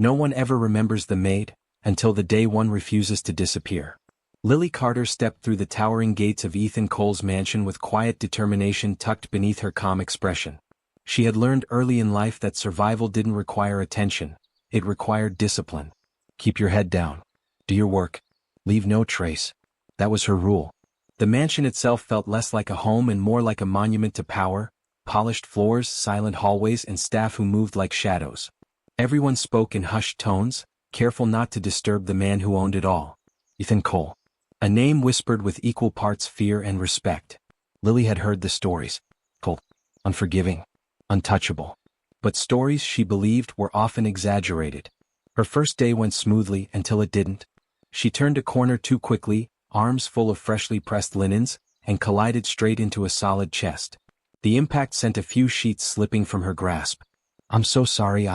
No one ever remembers the maid, until the day one refuses to disappear. Lily Carter stepped through the towering gates of Ethan Cole's mansion with quiet determination tucked beneath her calm expression. She had learned early in life that survival didn't require attention, it required discipline. Keep your head down. Do your work. Leave no trace. That was her rule. The mansion itself felt less like a home and more like a monument to power, polished floors, silent hallways, and staff who moved like shadows. Everyone spoke in hushed tones, careful not to disturb the man who owned it all. Ethan Cole. A name whispered with equal parts fear and respect. Lily had heard the stories. Cold, unforgiving, untouchable. But stories she believed were often exaggerated. Her first day went smoothly until it didn't. She turned a corner too quickly, arms full of freshly pressed linens, and collided straight into a solid chest. The impact sent a few sheets slipping from her grasp. I'm so sorry.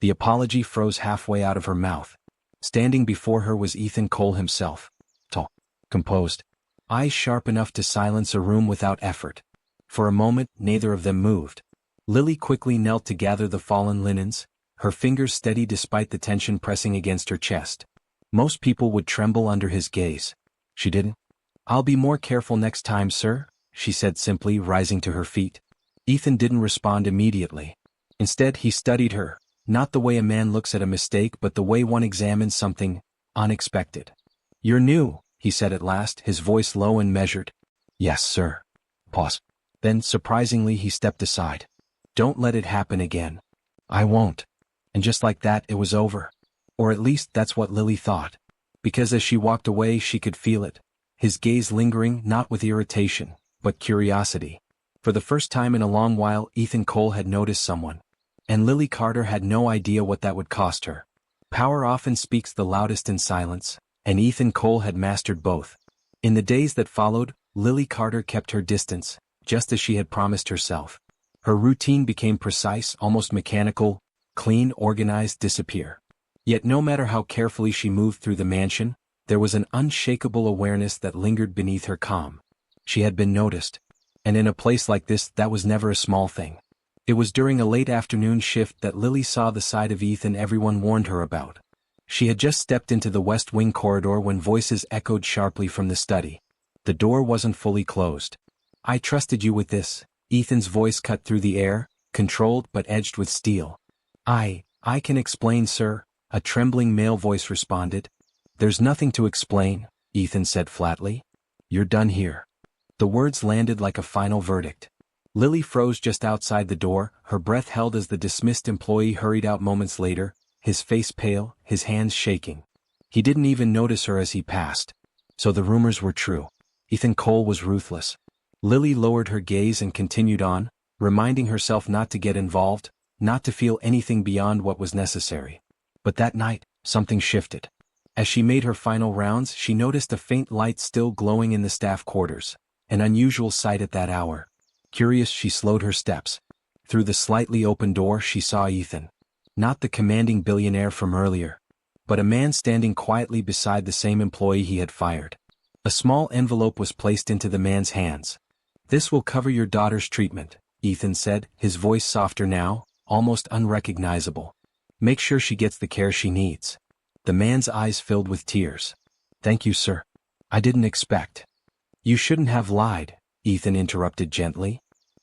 The apology froze halfway out of her mouth. Standing before her was Ethan Cole himself. Tall, composed, eyes sharp enough to silence a room without effort. For a moment, neither of them moved. Lily quickly knelt to gather the fallen linens, her fingers steady despite the tension pressing against her chest. Most people would tremble under his gaze. She didn't. I'll be more careful next time, sir, she said simply, rising to her feet. Ethan didn't respond immediately. Instead, he studied her, not the way a man looks at a mistake but the way one examines something unexpected. You're new, he said at last, his voice low and measured. Yes, sir. Pause. Then, surprisingly, he stepped aside. Don't let it happen again. I won't. And just like that, it was over. Or at least that's what Lily thought. Because as she walked away, she could feel it. His gaze lingering, not with irritation, but curiosity. For the first time in a long while, Ethan Cole had noticed someone. And Lily Carter had no idea what that would cost her. Power often speaks the loudest in silence, and Ethan Cole had mastered both. In the days that followed, Lily Carter kept her distance, just as she had promised herself. Her routine became precise, almost mechanical, clean, organized, disappear. Yet no matter how carefully she moved through the mansion, there was an unshakable awareness that lingered beneath her calm. She had been noticed. And in a place like this, that was never a small thing. It was during a late afternoon shift that Lily saw the side of Ethan everyone warned her about. She had just stepped into the West Wing corridor when voices echoed sharply from the study. The door wasn't fully closed. I trusted you with this, Ethan's voice cut through the air, controlled but edged with steel. I can explain, sir, a trembling male voice responded. There's nothing to explain, Ethan said flatly. You're done here. The words landed like a final verdict. Lily froze just outside the door, her breath held as the dismissed employee hurried out moments later, his face pale, his hands shaking. He didn't even notice her as he passed. So the rumors were true. Ethan Cole was ruthless. Lily lowered her gaze and continued on, reminding herself not to get involved, not to feel anything beyond what was necessary. But that night, something shifted. As she made her final rounds, she noticed a faint light still glowing in the staff quarters, an unusual sight at that hour. Curious, she slowed her steps. Through the slightly open door, she saw Ethan. Not the commanding billionaire from earlier, but a man standing quietly beside the same employee he had fired. A small envelope was placed into the man's hands. This will cover your daughter's treatment, Ethan said, his voice softer now, almost unrecognizable. Make sure she gets the care she needs. The man's eyes filled with tears. Thank you, sir. I didn't expect. You shouldn't have lied, Ethan interrupted gently.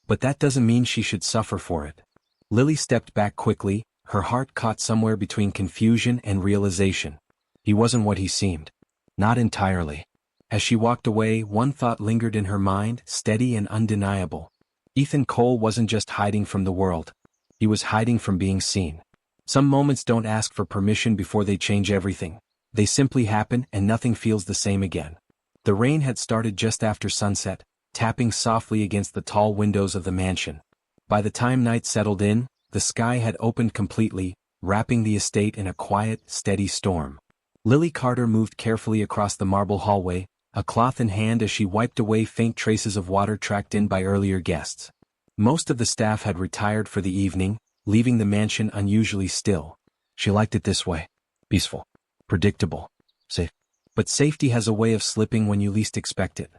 But that doesn't mean she should suffer for it. Lily stepped back quickly, her heart caught somewhere between confusion and realization. He wasn't what he seemed. Not entirely. As she walked away, one thought lingered in her mind, steady and undeniable. Ethan Cole wasn't just hiding from the world. He was hiding from being seen. Some moments don't ask for permission before they change everything. They simply happen and nothing feels the same again. The rain had started just after sunset, tapping softly against the tall windows of the mansion. By the time night settled in, the sky had opened completely, wrapping the estate in a quiet, steady storm. Lily Carter moved carefully across the marble hallway, a cloth in hand as she wiped away faint traces of water tracked in by earlier guests. Most of the staff had retired for the evening, leaving the mansion unusually still. She liked it this way. Peaceful. Predictable. Safe. But safety has a way of slipping when you least expect it.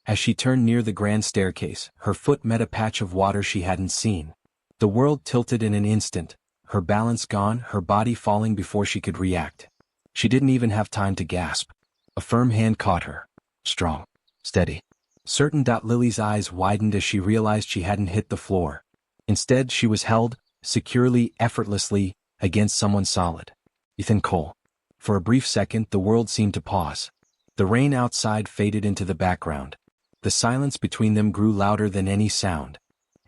As she turned near the grand staircase, her foot met a patch of water she hadn't seen. The world tilted in an instant, her balance gone, her body falling before she could react. She didn't even have time to gasp. A firm hand caught her. Strong. Steady. Certain. Lily's eyes widened as she realized she hadn't hit the floor. Instead, she was held, securely, effortlessly, against someone solid. Ethan Cole. For a brief second, the world seemed to pause. The rain outside faded into the background. The silence between them grew louder than any sound.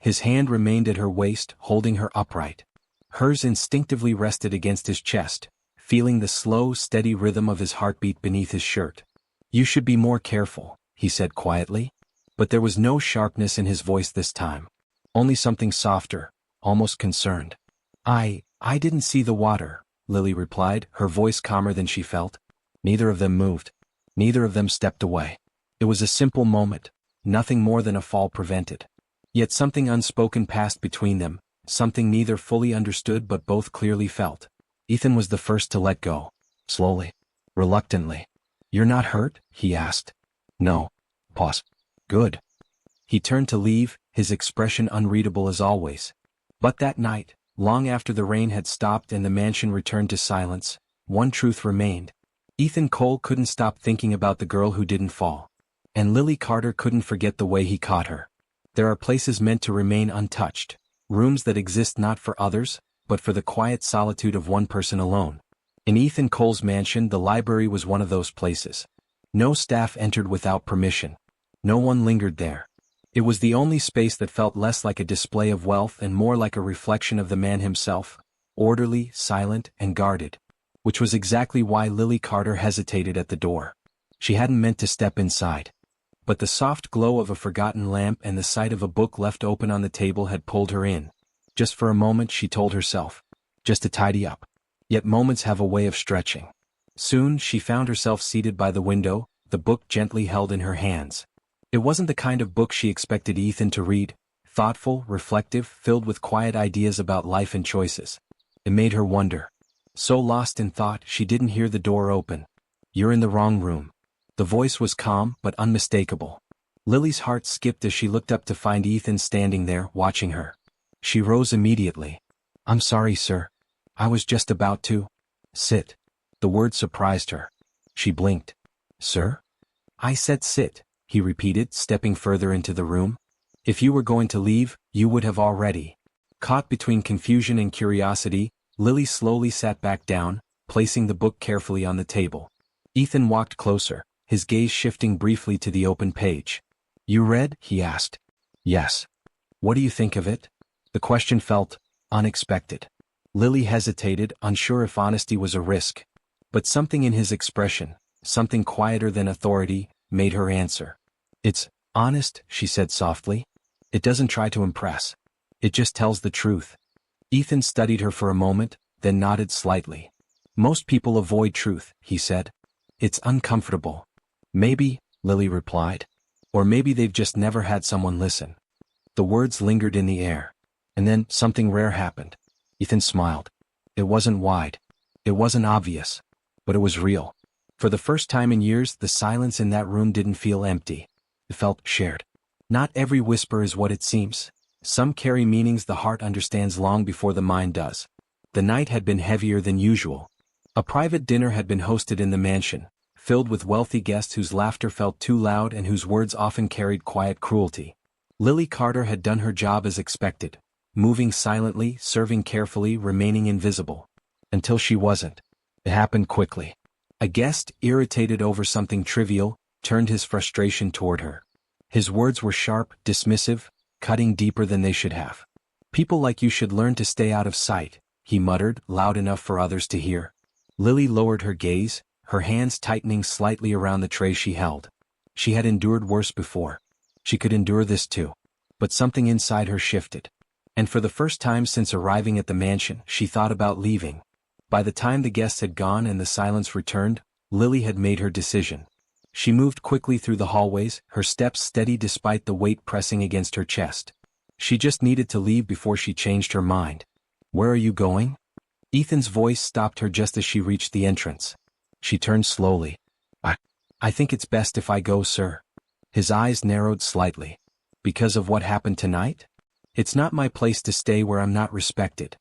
His hand remained at her waist, holding her upright. Hers instinctively rested against his chest, feeling the slow, steady rhythm of his heartbeat beneath his shirt. You should be more careful, he said quietly. But there was no sharpness in his voice this time. Only something softer, almost concerned. I didn't see the water, Lily replied, her voice calmer than she felt. Neither of them moved. Neither of them stepped away. It was a simple moment, nothing more than a fall prevented. Yet something unspoken passed between them, something neither fully understood but both clearly felt. Ethan was the first to let go. Slowly. Reluctantly. You're not hurt? He asked. No. Pause. Good. He turned to leave, his expression unreadable as always. But that night, long after the rain had stopped and the mansion returned to silence, one truth remained. Ethan Cole couldn't stop thinking about the girl who didn't fall. And Lily Carter couldn't forget the way he caught her. There are places meant to remain untouched, rooms that exist not for others, but for the quiet solitude of one person alone. In Ethan Cole's mansion, the library was one of those places. No staff entered without permission. No one lingered there. It was the only space that felt less like a display of wealth and more like a reflection of the man himself, orderly, silent, and guarded. Which was exactly why Lily Carter hesitated at the door. She hadn't meant to step inside. But the soft glow of a forgotten lamp and the sight of a book left open on the table had pulled her in. Just for a moment, she told herself. Just to tidy up. Yet moments have a way of stretching. Soon, she found herself seated by the window, the book gently held in her hands. It wasn't the kind of book she expected Ethan to read, thoughtful, reflective, filled with quiet ideas about life and choices. It made her wonder. So lost in thought, she didn't hear the door open. You're in the wrong room. The voice was calm but unmistakable. Lily's heart skipped as she looked up to find Ethan standing there, watching her. She rose immediately. I'm sorry, sir. I was just about to. Sit. The word surprised her. She blinked. Sir? I said sit, he repeated, stepping further into the room. If you were going to leave, you would have already. Caught between confusion and curiosity, Lily slowly sat back down, placing the book carefully on the table. Ethan walked closer, his gaze shifting briefly to the open page. You read? He asked. Yes. What do you think of it? The question felt unexpected. Lily hesitated, unsure if honesty was a risk. But something in his expression, something quieter than authority, made her answer. It's honest, she said softly. It doesn't try to impress. It just tells the truth. Ethan studied her for a moment, then nodded slightly. Most people avoid truth, he said. It's uncomfortable. Maybe, Lily replied. Or maybe they've just never had someone listen. The words lingered in the air. And then something rare happened. Ethan smiled. It wasn't wide. It wasn't obvious. But it was real. For the first time in years, the silence in that room didn't feel empty. It felt shared. Not every whisper is what it seems. Some carry meanings the heart understands long before the mind does. The night had been heavier than usual. A private dinner had been hosted in the mansion, filled with wealthy guests whose laughter felt too loud and whose words often carried quiet cruelty. Lily Carter had done her job as expected, moving silently, serving carefully, remaining invisible. Until she wasn't. It happened quickly. A guest, irritated over something trivial, turned his frustration toward her. His words were sharp, dismissive, cutting deeper than they should have. People like you should learn to stay out of sight, he muttered, loud enough for others to hear. Lily lowered her gaze, her hands tightening slightly around the tray she held. She had endured worse before. She could endure this too. But something inside her shifted. And for the first time since arriving at the mansion, she thought about leaving. By the time the guests had gone and the silence returned, Lily had made her decision. She moved quickly through the hallways, her steps steady despite the weight pressing against her chest. She just needed to leave before she changed her mind. Where are you going? Ethan's voice stopped her just as she reached the entrance. She turned slowly. I think it's best if I go, sir. His eyes narrowed slightly. Because of what happened tonight? It's not my place to stay where I'm not respected.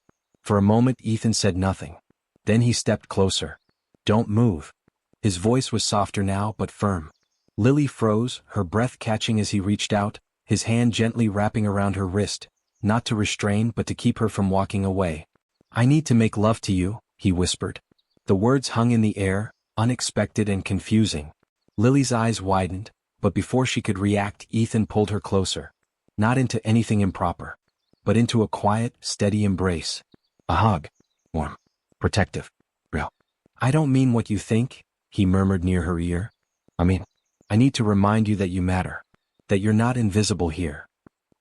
For a moment Ethan said nothing. Then he stepped closer. "Don't move." His voice was softer now but firm. Lily froze, her breath catching as he reached out, his hand gently wrapping around her wrist, not to restrain but to keep her from walking away. "I need to make love to you," he whispered. The words hung in the air, unexpected and confusing. Lily's eyes widened, but before she could react Ethan pulled her closer. Not into anything improper, but into a quiet, steady embrace. A hug. Warm. Protective. Real. "I don't mean what you think," he murmured near her ear. I need to remind you that you matter. That you're not invisible here."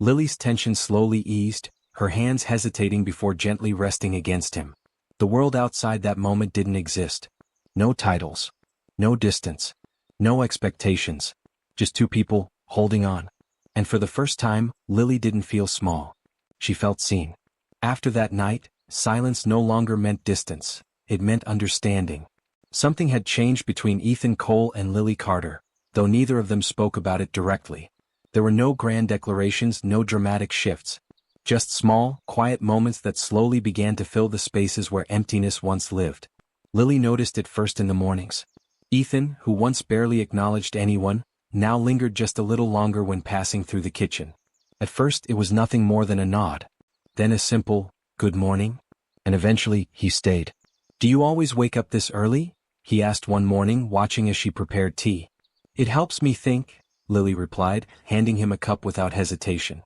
Lily's tension slowly eased, her hands hesitating before gently resting against him. The world outside that moment didn't exist. No titles. No distance. No expectations. Just two people, holding on. And for the first time, Lily didn't feel small. She felt seen. After that night, silence no longer meant distance. It meant understanding. Something had changed between Ethan Cole and Lily Carter, though neither of them spoke about it directly. There were no grand declarations, no dramatic shifts. Just small, quiet moments that slowly began to fill the spaces where emptiness once lived. Lily noticed it first in the mornings. Ethan, who once barely acknowledged anyone, now lingered just a little longer when passing through the kitchen. At first it was nothing more than a nod. Then a simple, "Good morning?" And eventually, he stayed. "Do you always wake up this early?" he asked one morning, watching as she prepared tea. "It helps me think," Lily replied, handing him a cup without hesitation.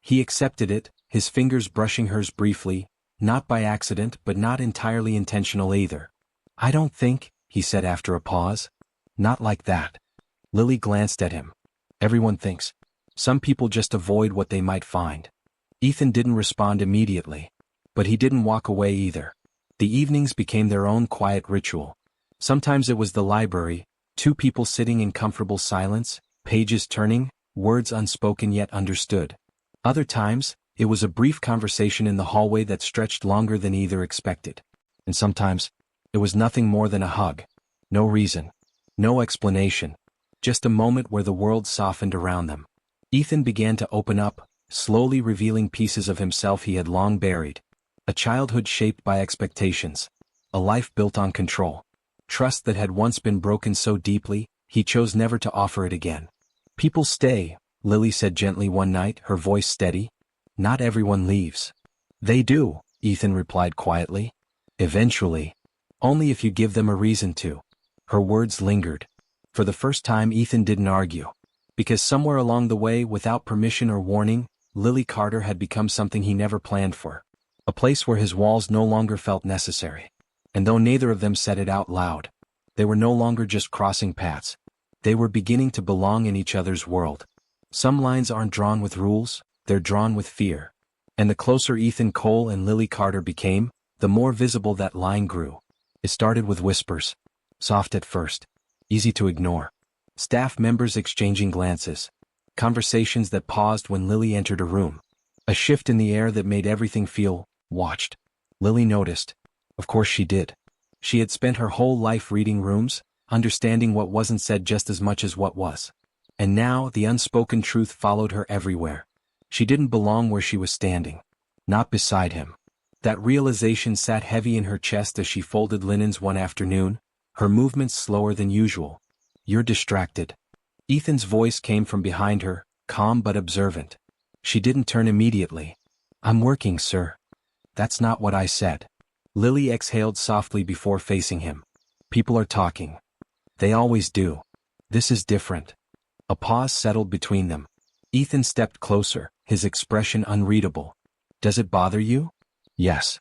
He accepted it, his fingers brushing hers briefly, not by accident but not entirely intentional either. "I don't think," he said after a pause. "Not like that." Lily glanced at him. "Everyone thinks. Some people just avoid what they might find." Ethan didn't respond immediately. But he didn't walk away either. The evenings became their own quiet ritual. Sometimes it was the library, two people sitting in comfortable silence, pages turning, words unspoken yet understood. Other times, it was a brief conversation in the hallway that stretched longer than either expected. And sometimes, it was nothing more than a hug. No reason. No explanation. Just a moment where the world softened around them. Ethan began to open up, slowly revealing pieces of himself he had long buried. A childhood shaped by expectations. A life built on control. Trust that had once been broken so deeply, he chose never to offer it again. "People stay," Lily said gently one night, her voice steady. "Not everyone leaves." "They do," Ethan replied quietly. "Eventually. Only if you give them a reason to." Her words lingered. For the first time Ethan didn't argue. Because somewhere along the way, without permission or warning, Lily Carter had become something he never planned for. A place where his walls no longer felt necessary. And though neither of them said it out loud, they were no longer just crossing paths. They were beginning to belong in each other's world. Some lines aren't drawn with rules, they're drawn with fear. And the closer Ethan Cole and Lily Carter became, the more visible that line grew. It started with whispers. Soft at first. Easy to ignore. Staff members exchanging glances. Conversations that paused when Lily entered a room. A shift in the air that made everything feel watched. Lily noticed. Of course she did. She had spent her whole life reading rooms, understanding what wasn't said just as much as what was. And now the unspoken truth followed her everywhere. She didn't belong where she was standing. Not beside him. That realization sat heavy in her chest as she folded linens one afternoon, her movements slower than usual. "You're distracted." Ethan's voice came from behind her, calm but observant. She didn't turn immediately. "I'm working, sir." "That's not what I said." Lily exhaled softly before facing him. "People are talking. They always do. This is different." A pause settled between them. Ethan stepped closer, his expression unreadable. "Does it bother you?" "Yes."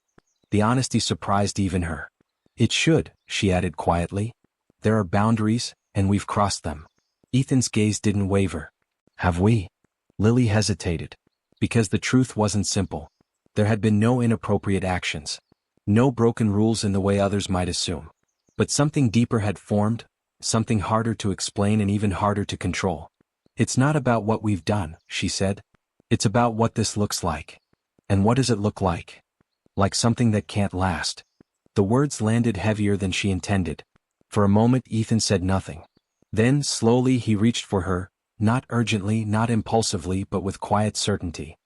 The honesty surprised even her. "It should," she added quietly. "There are boundaries, and we've crossed them." Ethan's gaze didn't waver. "Have we?" Lily hesitated. Because the truth wasn't simple. There had been no inappropriate actions. No broken rules in the way others might assume. But something deeper had formed, something harder to explain and even harder to control. "It's not about what we've done," she said. "It's about what this looks like." "And what does it look like?" "Like something that can't last." The words landed heavier than she intended. For a moment Ethan said nothing. Then, slowly he reached for her, not urgently, not impulsively, but with quiet certainty.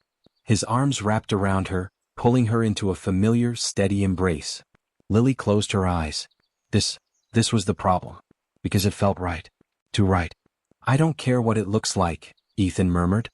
His arms wrapped around her, pulling her into a familiar, steady embrace. Lily closed her eyes. This was the problem. Because it felt right. Too right. I don't care what it looks like, Ethan murmured.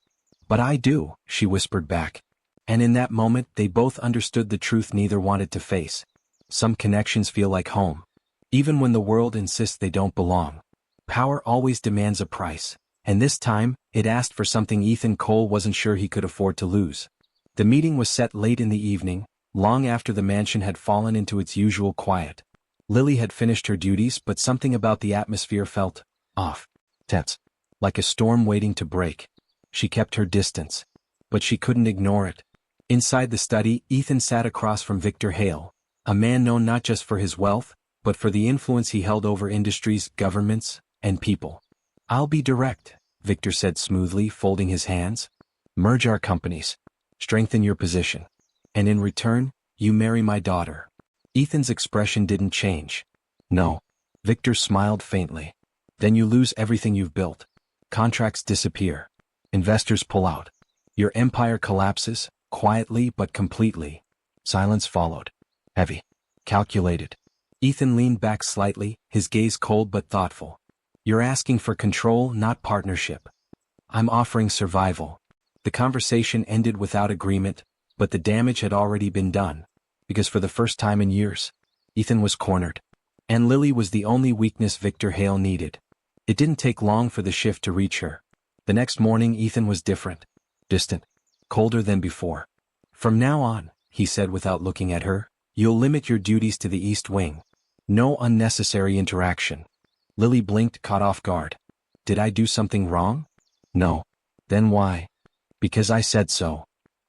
But I do, she whispered back. And in that moment they both understood the truth neither wanted to face. Some connections feel like home. Even when the world insists they don't belong. Power always demands a price. And this time, it asked for something Ethan Cole wasn't sure he could afford to lose. The meeting was set late in the evening, long after the mansion had fallen into its usual quiet. Lily had finished her duties, but something about the atmosphere felt off. Tense. Like a storm waiting to break. She kept her distance. But she couldn't ignore it. Inside the study, Ethan sat across from Victor Hale, a man known not just for his wealth, but for the influence he held over industries, governments, and people. I'll be direct, Victor said smoothly, folding his hands. Merge our companies. Strengthen your position. And in return, you marry my daughter. Ethan's expression didn't change. No. Victor smiled faintly. Then you lose everything you've built. Contracts disappear. Investors pull out. Your empire collapses, quietly but completely. Silence followed. Heavy. Calculated. Ethan leaned back slightly, his gaze cold but thoughtful. You're asking for control, not partnership. I'm offering survival. The conversation ended without agreement, but the damage had already been done. Because for the first time in years, Ethan was cornered. And Lily was the only weakness Victor Hale needed. It didn't take long for the shift to reach her. The next morning Ethan was different. Distant. Colder than before. From now on, he said without looking at her, you'll limit your duties to the East Wing. No unnecessary interaction. Lily blinked, caught off guard. Did I do something wrong? No. Then why? Because I said so.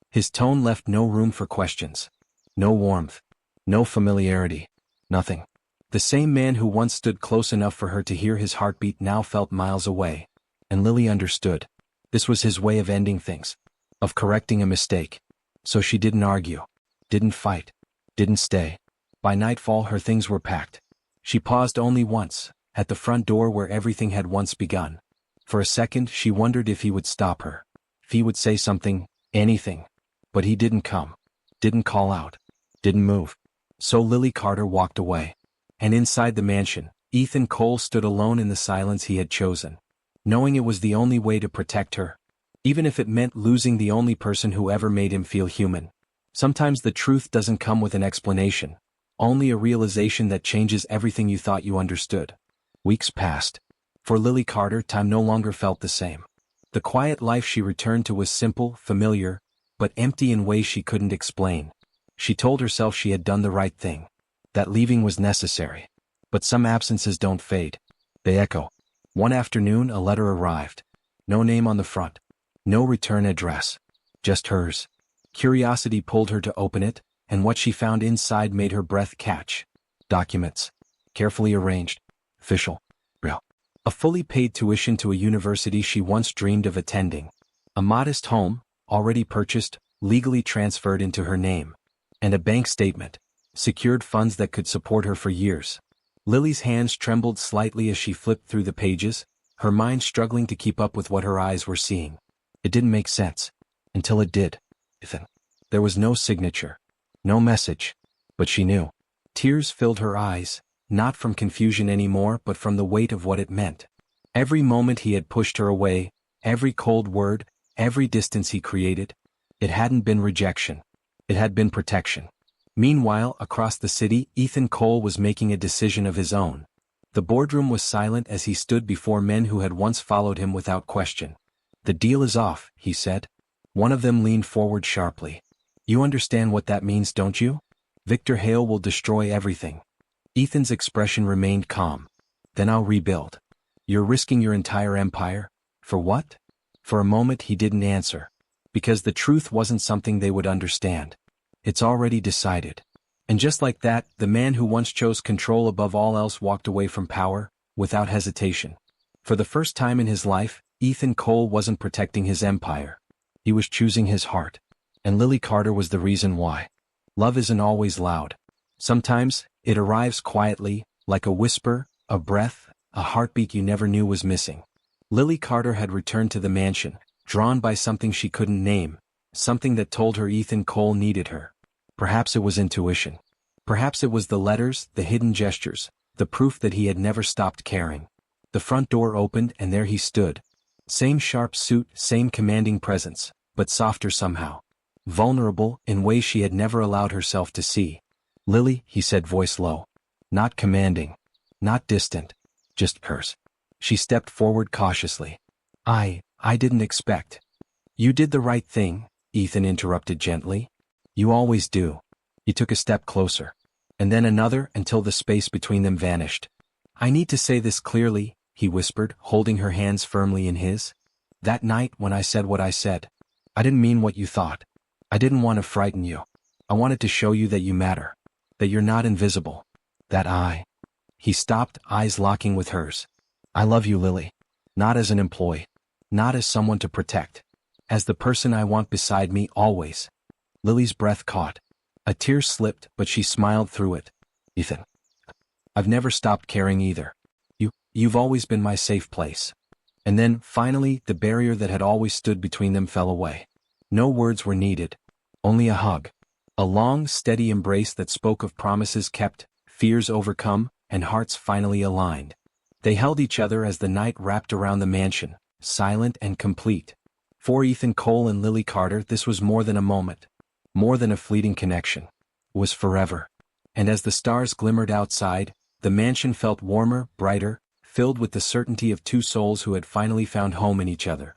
His tone left no room for questions. No warmth. No familiarity. Nothing. The same man who once stood close enough for her to hear his heartbeat now felt miles away. And Lily understood. This was his way of ending things. Of correcting a mistake. So she didn't argue. Didn't fight. Didn't stay. By nightfall her things were packed. She paused only once, at the front door where everything had once begun. For a second she wondered if he would stop her. If he would say something, anything. But he didn't come. Didn't call out. Didn't move. So Lily Carter walked away. And inside the mansion, Ethan Cole stood alone in the silence he had chosen. Knowing it was the only way to protect her. Even if it meant losing the only person who ever made him feel human. Sometimes the truth doesn't come with an explanation. Only a realization that changes everything you thought you understood. Weeks passed. For Lily Carter, time no longer felt the same. The quiet life she returned to was simple, familiar, but empty in ways she couldn't explain. She told herself she had done the right thing. That leaving was necessary. But some absences don't fade. They echo. One afternoon a letter arrived. No name on the front. No return address. Just hers. Curiosity pulled her to open it, and what she found inside made her breath catch. Documents. Carefully arranged. Official. Real. A fully paid tuition to a university she once dreamed of attending. A modest home, already purchased, legally transferred into her name. And a bank statement. Secured funds that could support her for years. Lily's hands trembled slightly as she flipped through the pages, her mind struggling to keep up with what her eyes were seeing. It didn't make sense. Until it did. Ethan. There was no signature. No message. But she knew. Tears filled her eyes, not from confusion anymore but from the weight of what it meant. Every moment he had pushed her away, every cold word, every distance he created, it hadn't been rejection. It had been protection. Meanwhile, across the city, Ethan Cole was making a decision of his own. The boardroom was silent as he stood before men who had once followed him without question. The deal is off, he said. One of them leaned forward sharply. You understand what that means, don't you? Victor Hale will destroy everything. Ethan's expression remained calm. Then I'll rebuild. You're risking your entire empire? For what? For a moment he didn't answer. Because the truth wasn't something they would understand. It's already decided. And just like that, the man who once chose control above all else walked away from power, without hesitation. For the first time in his life, Ethan Cole wasn't protecting his empire. He was choosing his heart. And Lily Carter was the reason why. Love isn't always loud. Sometimes, it arrives quietly, like a whisper, a breath, a heartbeat you never knew was missing. Lily Carter had returned to the mansion, drawn by something she couldn't name, something that told her Ethan Cole needed her. Perhaps it was intuition. Perhaps it was the letters, the hidden gestures, the proof that he had never stopped caring. The front door opened and there he stood. Same sharp suit, same commanding presence, but softer somehow. Vulnerable, in ways she had never allowed herself to see. "Lily," he said, voice low. Not commanding. Not distant. Just hers. She stepped forward cautiously. I didn't expect." "You did the right thing," Ethan interrupted gently. "You always do." He took a step closer. And then another until the space between them vanished. "I need to say this clearly," he whispered, holding her hands firmly in his. "That night when I said what I said, I didn't mean what you thought. I didn't want to frighten you. I wanted to show you that you matter. That you're not invisible. That I—" He stopped, eyes locking with hers. "I love you, Lily. Not as an employee. Not as someone to protect. As the person I want beside me always." Lily's breath caught. A tear slipped, but she smiled through it. "Ethan, I've never stopped caring either. You've always been my safe place." And then, finally, the barrier that had always stood between them fell away. No words were needed. Only a hug. A long, steady embrace that spoke of promises kept, fears overcome, and hearts finally aligned. They held each other as the night wrapped around the mansion, silent and complete. For Ethan Cole and Lily Carter, this was more than a moment. More than a fleeting connection. It was forever. And as the stars glimmered outside, the mansion felt warmer, brighter, filled with the certainty of two souls who had finally found home in each other.